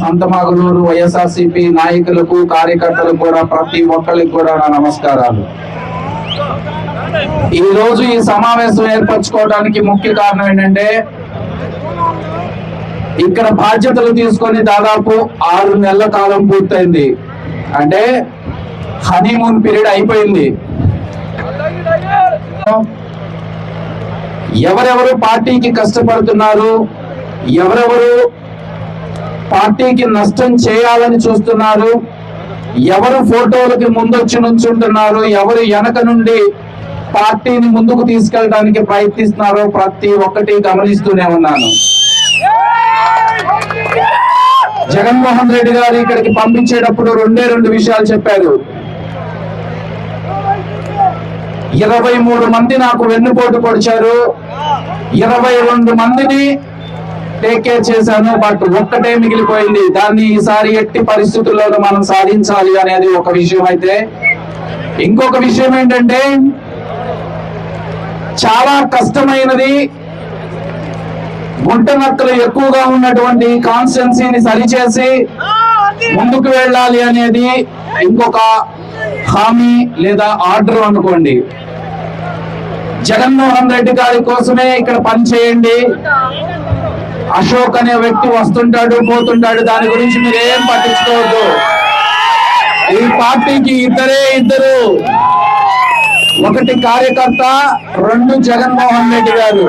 సంతమాగులూరు వైఎస్ఆర్సీపీ నాయకులకు కార్యకర్తలకు కూడా ప్రతి ఒక్కరికి కూడా నా నమస్కారాలు. ఈ రోజు ఈ సమావేశం ఏర్పరచుకోవడానికి ముఖ్య కారణం ఏంటంటే, ఇక్కడ బాధ్యతలు తీసుకొని దాదాపు 6 నెలల కాలం పూర్తయింది. అంటే హనీమూన్ పీరియడ్ అయిపోయింది. ఎవరెవరు పార్టీకి కష్టపడుతున్నారు, ఎవరెవరు పార్టీకి నష్టం చేయాలని చూస్తున్నారు, ఎవరు ఫోటోలకి ముందొచ్చి నుంచుంటున్నారు, ఎవరు వెనక నుండి పార్టీని ముందుకు తీసుకెళ్ళడానికి ప్రయత్నిస్తున్నారో ప్రతి ఒక్కటి గమనిస్తూనే ఉన్నాను. జగన్మోహన్ రెడ్డి గారు ఇక్కడికి పంపించేటప్పుడు 2 విషయాలు చెప్పారు. 23 మంది నాకు వెన్నుపోటు పొడిచారు, 22 మందిని టేక్ కేర్ చేశాను, బట్ ఒక్కటే మిగిలిపోయింది. దాన్ని ఈసారి ఎట్టి పరిస్థితుల్లోనూ మనం సాధించాలి అనేది ఒక విషయం. అయితే ఇంకొక విషయం ఏంటంటే, చాలా కష్టమైనది గుంట నక్కలు ఎక్కువగా ఉన్నటువంటి కాన్స్టిట్యున్సీని సరిచేసి ముందుకు వెళ్ళాలి అనేది ఇంకొక హామీ లేదా ఆర్డర్ అనుకోండి. జగన్మోహన్ రెడ్డి గారి కోసమే ఇక్కడ పని చేయండి. అశోక్ అనే వ్యక్తి వస్తుంటాడు పోతుంటాడు, దాని గురించి మీరు ఏం పట్టించుకోవద్దు. ఈ పార్టీకి ఇద్దరు, ఒకటి కార్యకర్త, 2 జగన్మోహన్ రెడ్డి గారు.